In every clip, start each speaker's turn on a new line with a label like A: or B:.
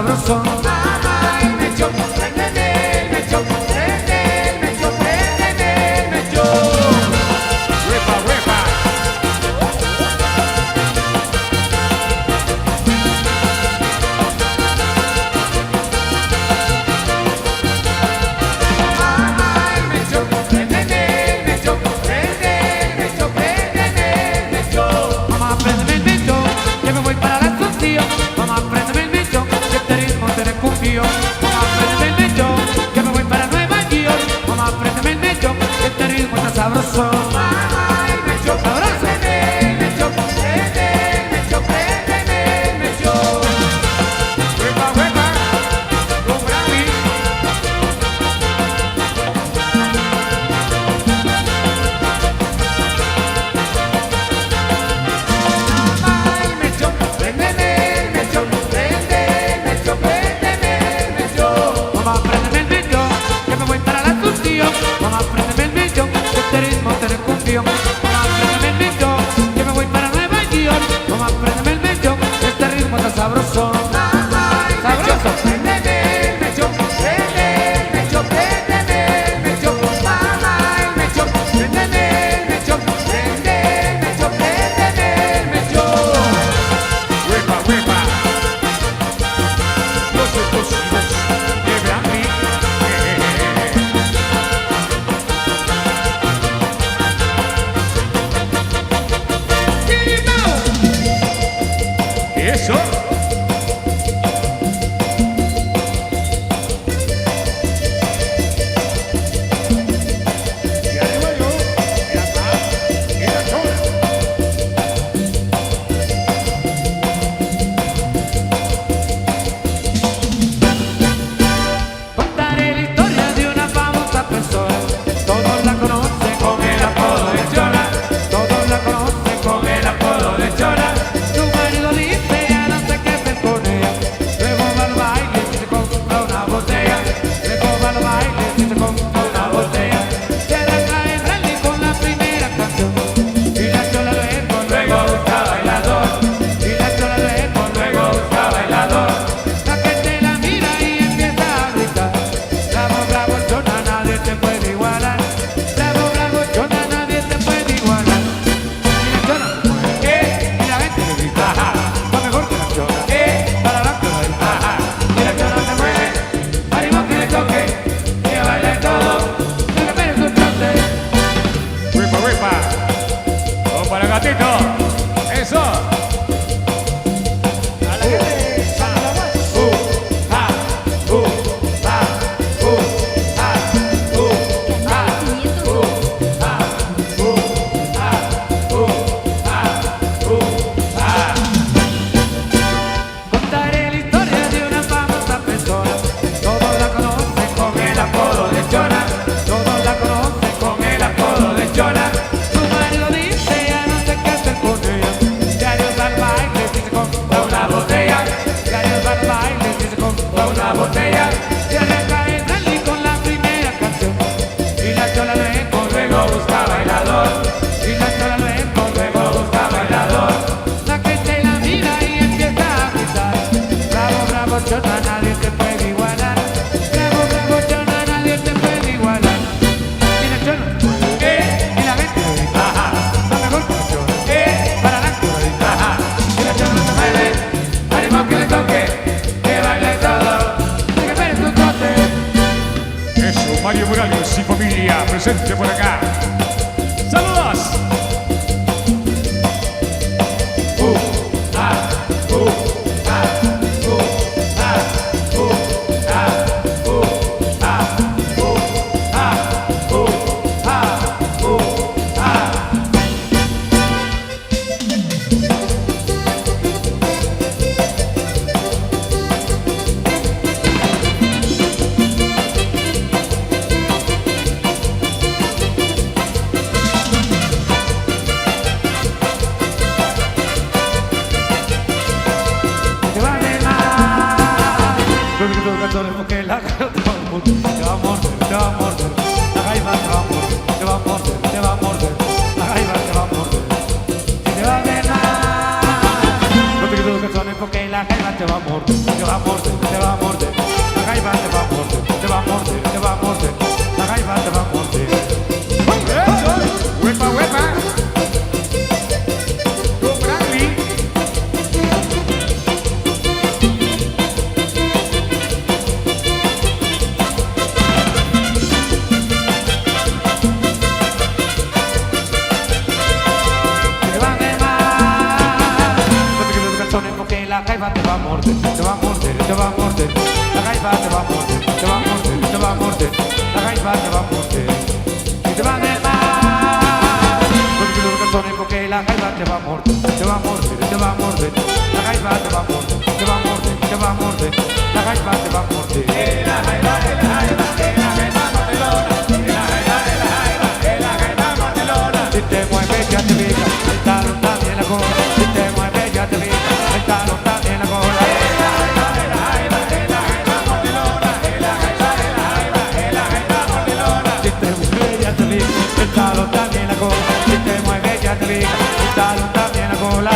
A: sabroso.
B: Mamá, el mechón, préndeme el mechón, prende el mechón, préndeme el mechón.
C: ¡Huepa, huepa!
B: Mamá, el mechón, préndeme el mechón, prende el mechón, préndeme el mechón.
A: Mamá, préndeme el mechón, que me voy para la Asunción. Mamá, préndeme el mechón, que este ritmo te desconfío. Mamá, préndeme el mechón, que me voy para Nueva York. Mamá, préndeme el mechón, que este ritmo está sabroso.
B: Mamá, el mechón,
A: Sabroso.
B: préndeme el mechón, prende el mechón, préndeme el mechón.
C: ¡Huepa, huepa! ¡Con Grammy!
B: Mamá, el mechón, préndeme el mechón, prende el mechón, préndeme el mechón.
A: Mamá, préndeme el mechón, que me voy para la Asunción. Mamá, préndeme el mechón, que este ritmo te desconfío. Mamá, préndeme el mechón, que me voy para Nueva York. Mamá, préndeme el mechón, que este ritmo está sabroso.
B: Mamá, el mechón,
A: Sabroso.
B: préndeme el mechón, prende el mechón, préndeme el mechón. Mamá, el mechón, préndeme el mechón, prende el mechón, préndeme el mechón.
C: ¡Huepa, huepa! Los explosivos de Grammy. ¡Eso! Y arriba yo, y atrás, y la chona.
A: Contaré la historia de una famosa persona. Todos la conocen con el apodo de Chona. Todos la conocen con el apodo de Chona. Su marido dice ya no sé qué hacer con ella. Luego va al baile y se compra una botella. Luego va al baile y se compra una botella. Se la cae en rally con la primera canción. Y la Chola luego busca bailador. Y la Chola luego busca bailador. La gente la mira y empieza a gritar. Bravo, bravo, Chona, nadie te puede igualar. Bravo, bravo, Chona, nadie te puede igualar. Y la Chona se mueve, y la gente le grita, ajá, va mejor que la Chona, para adelante va, ajá. Y la Chona se mueve, ánimo que le toque, que baile todo, que le pegue su trote.
C: ¡Huepa, huepa! ¡Vamos para el gatito! ¡Eso! A la gente.
A: Contaré la historia de una famosa persona. Todos la conocen con el apodo de Chona. Todos la conocen con el apodo de Chona. Su marido dice ya no sé qué hacer con ella. Diarios al baile si se compra una botella. Diarios al baile si se compra una botella. Se arranca el rally con la primera canción. Y la Chola luego busca bailador. Y la Chola luego busca bailador. La gente la mira y empieza a gritar. Bravo, bravo, Chona, nadie te puede igualar. Bravo, bravo, Chona, nadie te puede igualar. Y la Chona se mueve, y la gente le grita, ajá, va mejor que la Chona, para adelante va, grita, ajá. Y la Chona se mueve, ánimo que le toque, que baile todo, que pegue su trote.
C: Eso, Mario Morales y familia, presente por acá. ¡Saludos!
A: Te va a negar, porque la cara te va a morder, te va a morder, te va a morder, la gaiva te va a morder, te va a morder, te va a morder, la gaiva te va a morder, te va a negar, no te quedo calzones porque la gaiva te va a morder, te va a morder, te va a morder. jaiba te va a morder, te va a morder, te va a morder. La jaiba te va a morder, te va a morder, te va a morder. La jaiba te va a morder y te va a dejar. Porque los ratones, porque la jaiba te va a morder, te va a morder, te va a morder. La jaiba te va a morder, te va a morder, te va a morder. La jaiba te va a morder.
B: La jaiba, la jaiba, la jaiba mordelona. La jaiba, la jaiba, la jaiba mordelona.
A: Si te mueves ya te pica, el talón también la cola. Si te mueves ya te pica, el talón también la cola.
B: La jaiba, la jaiba, la jaiba mordelona. La jaiba, la jaiba, la jaiba mordelona.
A: Si te mueves ya te pica, el talón también la cola. Si te mueves ya te pica, el talón también la cola.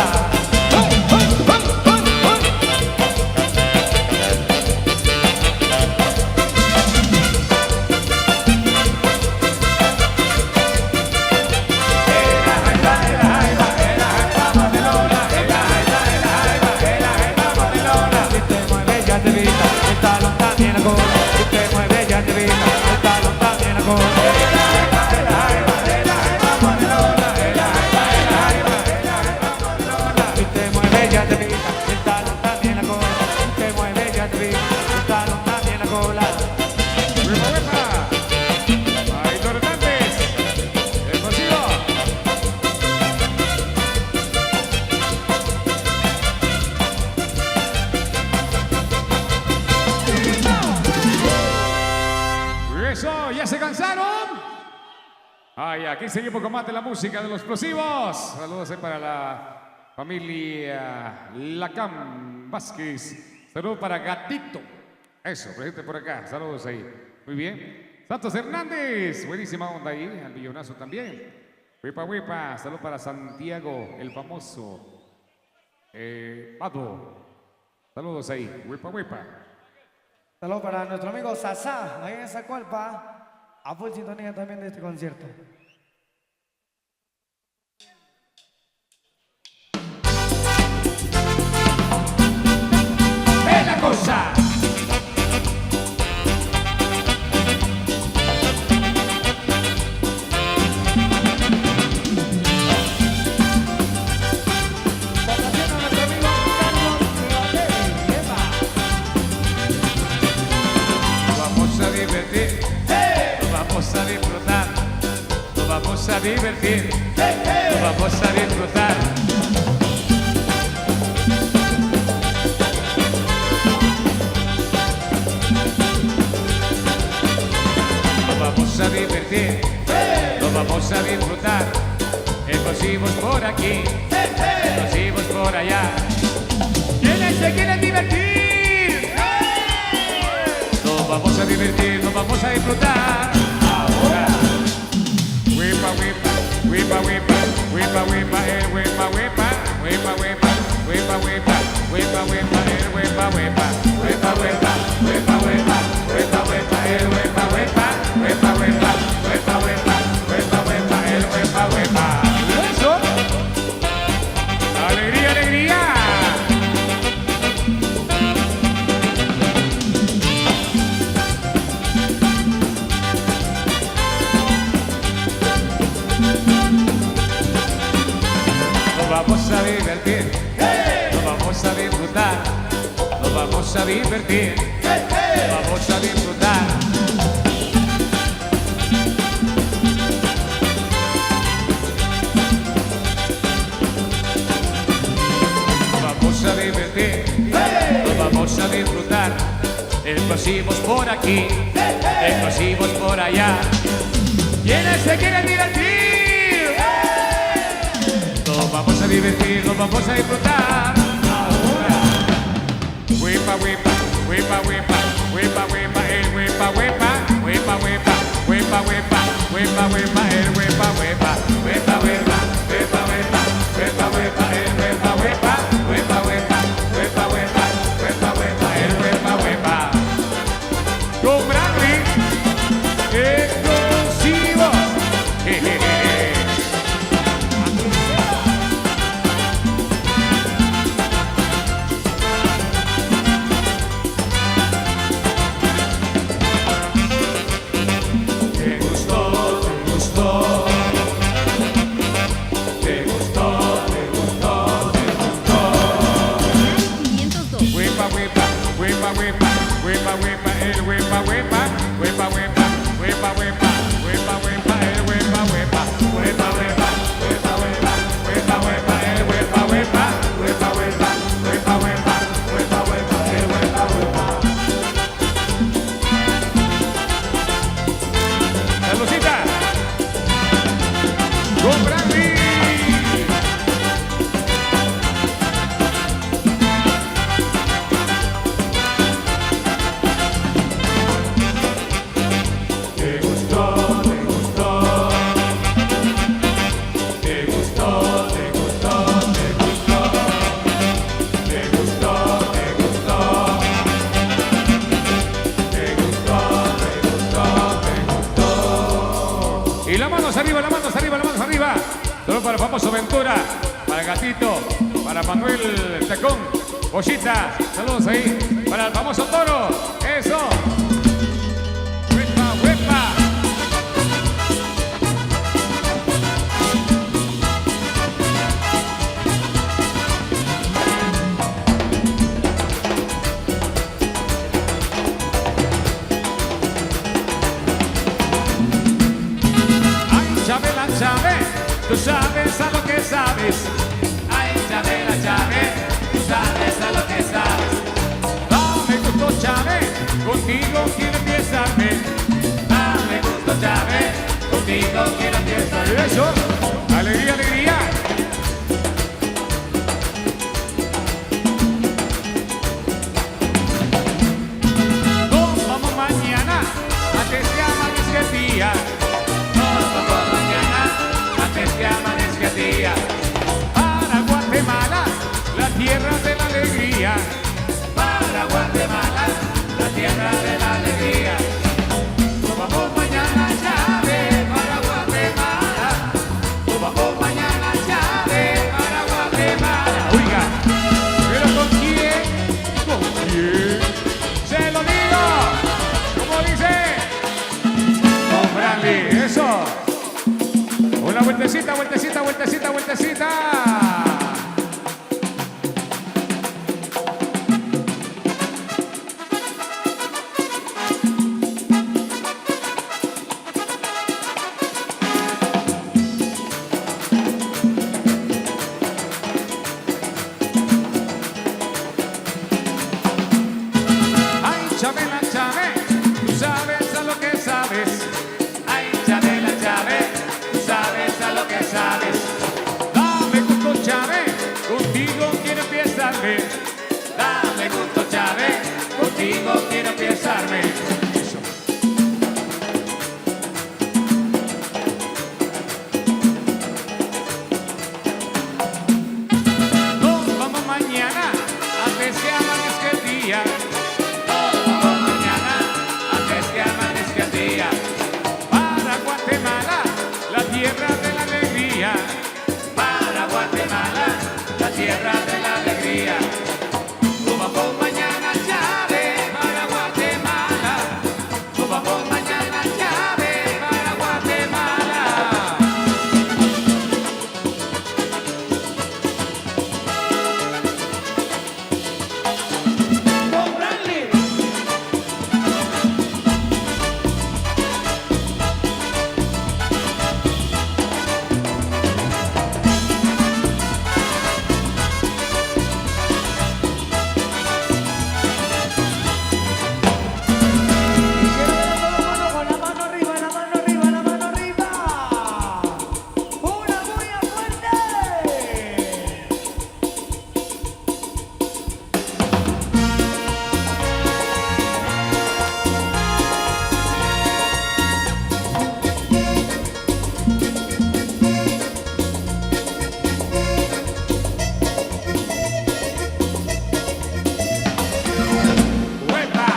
C: Eso, ¿ya se cansaron? Ay, aquí seguimos con más de la música de los explosivos. Saludos para la familia Lacam Vázquez. Saludos para Gatito. Eso, presente por acá. Saludos ahí. Muy bien. Santos Hernández. Buenísima onda ahí. Al billonazo también. Huepa, huepa. Saludos para Santiago, el famoso Pato. Saludos ahí. Huepa, huepa.
D: Saludos para nuestro amigo Sasá, ahí en esa cualpa, a full sintonía también de este concierto.
B: ¡Es la cosa!
A: Vamos a divertir, nos vamos a disfrutar, nos vamos a divertir, nos vamos a disfrutar. Nos vamos a divertir, nos vamos a disfrutar. Explosivos por aquí, explosivos por allá. ¿Quiénes se quieren divertir? Nos vamos a divertir, nos vamos a disfrutar. Ahora. Huepa, huepa, huepa, huepa, huepa, huepa, el huepa, huepa, huepa, huepa, huepa, huepa, huepa, huepa, el huepa, huepa, huepa, huepa, huepa, huepa, huepa, huepa, el huepa, huepa, huepa, huepa, huepa, huepa, huepa, huepa, el huepa, huepa. ¿Eso? ¡Alegría, alegría! Nos vamos a divertir, nos vamos a disfrutar, nos vamos a divertir, nos vamos a disfrutar. Nos vamos a divertir, nos vamos a disfrutar. Explosivos por aquí, explosivos por allá. ¿Quiénes se quieren divertir? Nos vamos a divertir, nos vamos a disfrutar. Ahora. Huepa, huepa, huepa, huepa, huepa, huepa, el huepa, huepa, huepa, huepa, huepa, huepa, huepa, huepa, el huepa, huepa, huepa, huepa, huepa, huepa, huepa, huepa, el huepa, huepa, huepa, huepa, huepa, huepa, huepa, huepa, el huepa, huepa. Con Bradley, explosivos.
C: con Brandy.
A: Te gustó, te gustó. Te gustó, te gustó, te gustó. Te gustó, te gustó. Te gustó, te gustó, te gustó.
C: Y las manos arriba, las manos arriba, las manos arriba. Solo para el famoso Ventura, para el Gatito, para Manuel Tacón, Bochita, saludos ahí. Para el famoso Toro, eso. ¡Huepa, huepa! Ay, Chabela, Chávez, tú sabes a lo que sabes.
A: Ay, Chabela, Chávez, tú sabes a lo que sabes.
C: Dame gusto, Chávez, contigo quiero empiezarme.
A: Dame gusto, Chávez, contigo quiero empiezar.
C: Eso, alegría, alegría. Nos vamos mañana, antes que amanezca el día.
A: Nos vamos mañana, antes que amanezca el día.
C: Para Guatemala, la tierra de la alegría.
A: Para Guatemala, la tierra de la alegría. Nos vamos mañana, Chávez, para Guatemala. Nos vamos mañana, Chávez, para Guatemala.
C: Oiga, pero ¿con quién? ¿Con quién? Se lo digo, como dice, con Brandy, eso. Una vueltecita, vueltecita, vueltecita, vueltecita. Ay, Chabela, Chávez, tú sabes a lo que sabes.
A: Ay, Chabela, Chávez, tú sabes a lo que sabes.
C: Dame gusto, Chávez, contigo quiero empiezarme.
A: Dame gusto, Chávez, contigo quiero empiezarme.
C: Nos vamos mañana, antes que amanezca el día.
A: Nos vamos mañana, antes que amanezca el día.
C: Para Guatemala, la tierra de la alegría.
A: Para Guatemala, la tierra de la alegría. Nos vamos mañana, Chávez, para Guatemala. Nos vamos mañana, Chávez, para Guatemala. Con Brandy.
D: Quiero ver a todo el mundo con la mano arriba, la mano arriba, la mano arriba. ¡Una bulla fuerte!
C: ¡Huepa!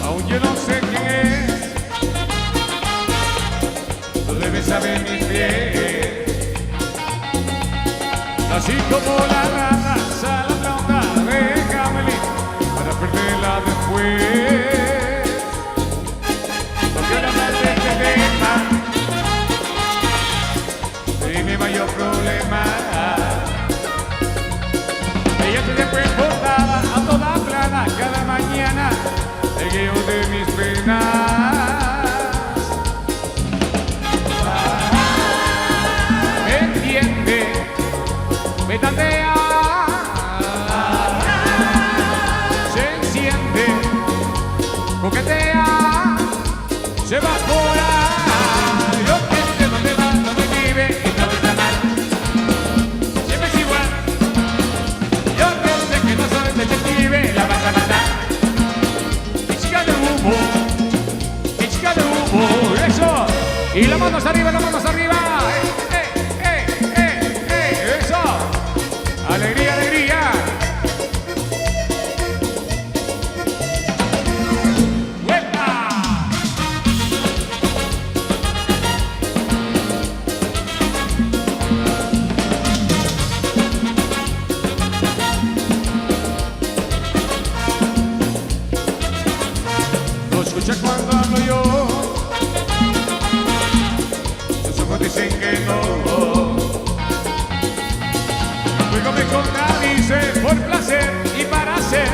C: Aún yo no sé quién es, tú debes saber mis pies. Así como la rata sale a la onda de Camelín para perderla después. No quiero hablar de este tema, y mi mayor problema. Ella se fue portada a toda plana cada mañana, el guión de mis penas. ¿Me entiendes? las manos arriba, las manos arriba. Eso. Alegría, alegría. ¡Vuelta! No escucha cuando hablo yo. Tus ojos dicen que no. Luego me contradice por placer y para hacer.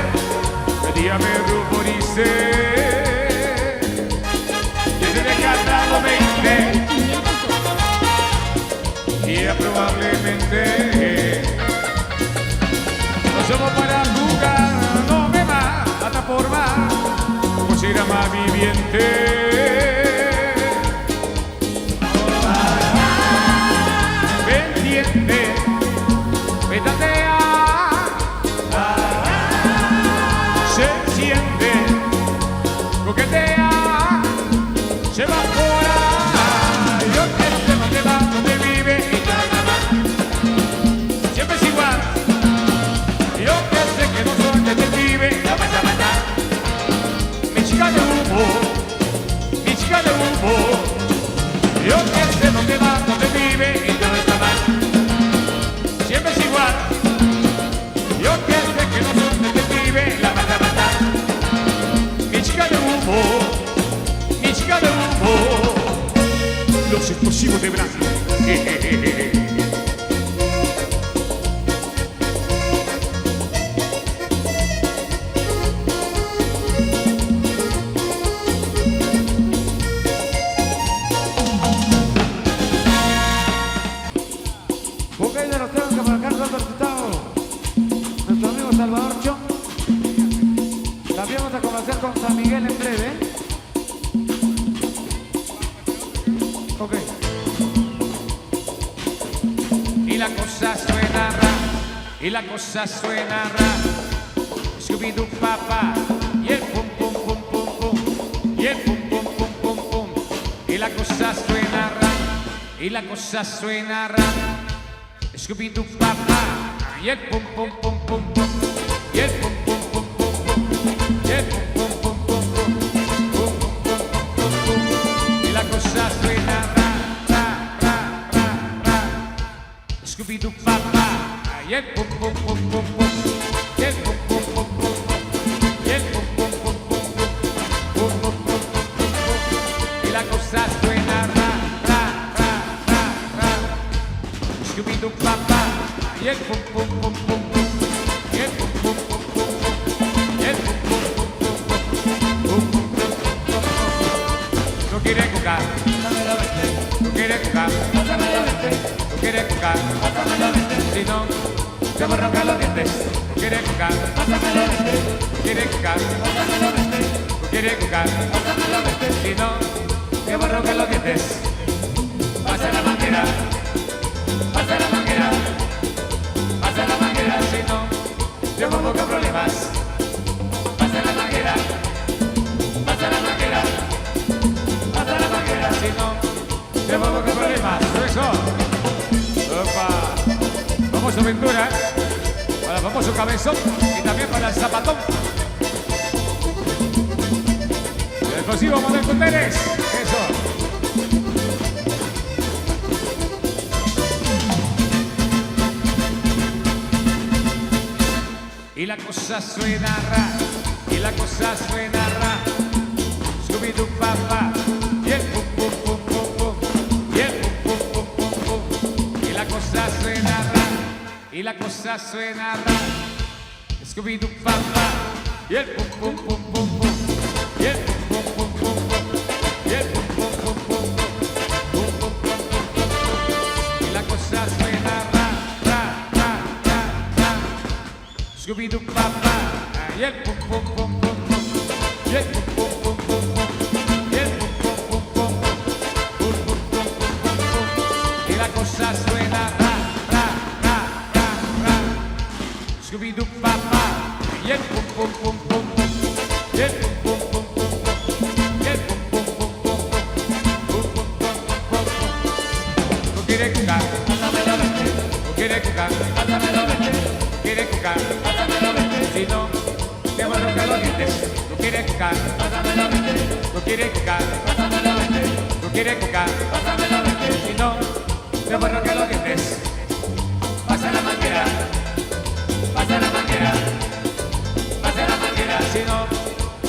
C: El día me ruborice. Desde que cantado 20. Y ya probablemente no somos para jugar. No me mata por más. Como si era más viviente. ¿Me entiende? Me tatea. Se enciende. Coquetea. Se va por ahí. Yo que sé dónde va, dónde vive y nada más. Siempre es igual. Yo que sé que no soy detective. La vas a matar. Mi chica de humo. Mi chica de humo. Yo que sé dónde va, dónde vive y todo está mal. Siempre es igual. Yo que sé que no soy detective. La vas a matar. Mi chica de humo. Mi chica de humo. Los explosivos de Brasil.
D: Ok, ya nos tenemos que marcar cuánto resultado. Nuestro amigo Salvador Chon. La vamos a conocer con San Miguel en breve. Ok.
C: Y la cosa suena ra, y la cosa suena ra. Scooby-Doo papá, y el pum pum pum pum pum, y el pum pum pum pum pum. Y la cosa suena ra, y la cosa suena ra. Scooby-Doo papá, y el pum pum pum pum pum, y el pum pum pum pum pum, y el pum pum pum pum pum, pum pum pum pum pum. Y la cosa suena ra, ra, ra, ra, ra. Scooby-Doo papá, y el pum pum pum pum pum, y el pum pum pum pum pum, y el pum pum pum pum pum, pum pum pum pum pum. Y la cosa suena ra, ra, ra, ra, ra. Scooby-Doo papá, y el pum pum pum pum pum, y el pum pum pum pum pum, y el pum pum pum pum pum, pum pum pum pum pum. No quiere jugar, no quiere jugar, no quiere jugar, si no se me arrancan los dientes. No quiere jugar, no quiere jugar, no quiere jugar, si no se me arrancan los dientes. Pasa la manguera. Pasa la manguera, si no, yo provoco problemas. Pasa la manguera, pasa la manguera, pasa la manguera, si no, yo provoco problemas. Eso, opa, famoso Ventura, para el famoso Cabezón y también para el Zapatón. El explosivo Manuel Guterres, eso. Y la cosa suena ra, y la cosa suena ra. Scooby-Doo papá, y el pum pum pum pum pum, y el pum pum pum pum pum. Y la cosa suena ra, y la cosa suena ra. Scooby-Doo papá, y el pum pum pum pum pum, y el pum pum pum pum pum, y el pum pum pum pum pum, pum pum pum pum pum. Y la cosa suena ra, ra, ra, ra, ra. Scooby-Doo papá, y el pum pum pum pum pum, y el pum pum pum pum pum, y el pum pum pum pum pum, pum pum pum pum pum. Y la cosa suena ra, ra, ra, ra, ra. Scooby-Doo papá, y el pum pum pum pum pum, y el pum pum pum pum pum, y el pum pum pum pum pum, pum pum pum pum pum. quieres cucar,
B: pásamelo 20,
C: tú quieres cucar,
B: pásamelo 20,
C: quieres cucar.
B: pásamelo 20,
C: Si no, te voy a romper los dientes. Tú quieres cucar,
B: pásamelo 20,
C: tú quieres cucar,
B: pásamelo 20,
C: tú quieres cucar.
B: pásamelo 20.
C: Si no, te voy a romper los dientes.
B: Pasa la manguera, pasa la manguera, pasa la manguera,
C: Si no,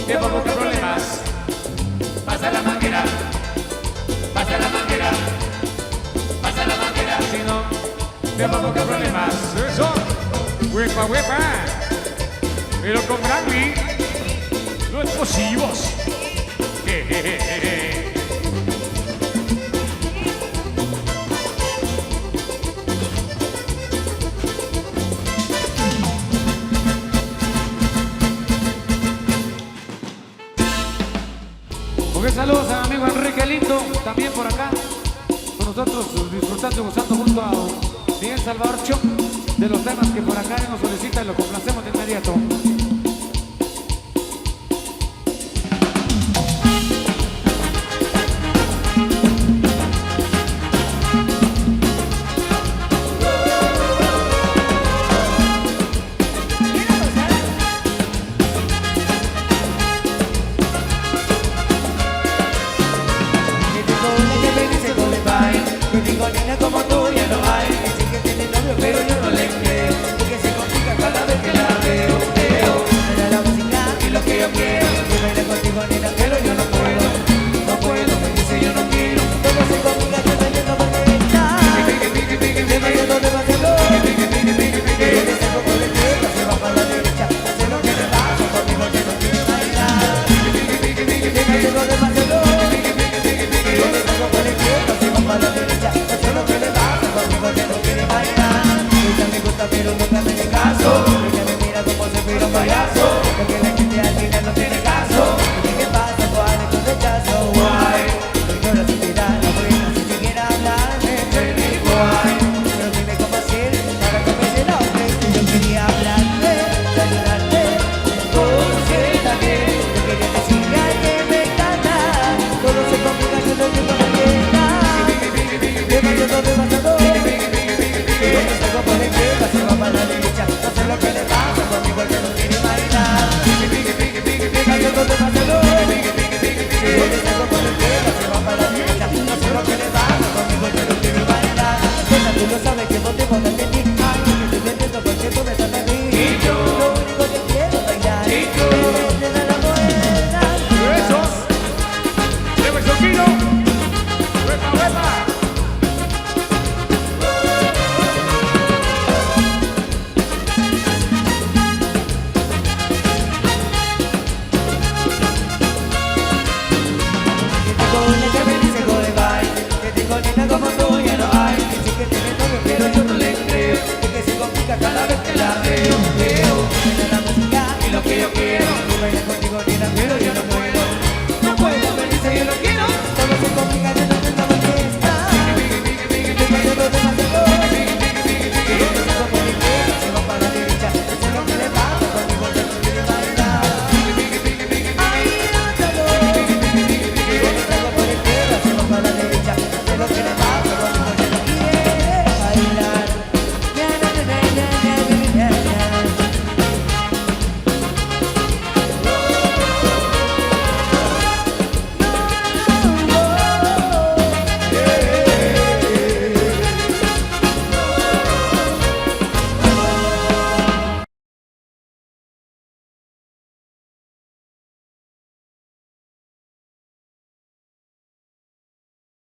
C: te voy a buscar problemas.
B: pasa la manguera, pasa la manguera, pasa la manguera.
C: Si no, te voy a buscar problemas. Eso, huepa, huepa. Pero con Grammy, los explosivos. Jejejeje.
D: Un saludos a mi amigo Enrique Lindo, también por acá, con nosotros disfrutando y gozando junto a Miguel Salvador Chop, de los temas que por acá nos solicita y lo complacemos de inmediato.
B: Como tú ya no hay, dice que tiene novio pero yo no le creo, y que se complica cada vez que la veo, era la música y lo que yo quiero, que baile contigo nena, pero yo no puedo, me dice yo no quiero, todo se complica que bailando margarita, que bailando demasiado, que se como de izquierda, se va para la derecha, hace lo que le pasa, conmigo que no quiere bailar, que bailando demasiado, que se como de izquierda, se va para la derecha, hace lo que le pasa, conmigo que no quiere bailar, ella me gusta pero nunca me hace caso, ella me mira como si fuera un payaso, porque la gente al final no tiene caso, y qué pasa cuál es tu rechazo, why, no ignora su vida, no buena si siquiera hablarme, tell me why, pero dime cómo hacer para convencer a hombre, si yo quería hablarte, de ayudarte, todo se está bien, yo quería decirle a que me encanta, todo se complica yo no entiendo por qué está, demasiado, cuando salgo por la izquierda se va para la derecha, no sé lo que le pasa, conmigo que no quiere bailar, demasiado, cuando salgo por la izquierda se va para la derecha, no sé lo que le pasa, conmigo que no quiere bailar, tú lo sabes que no te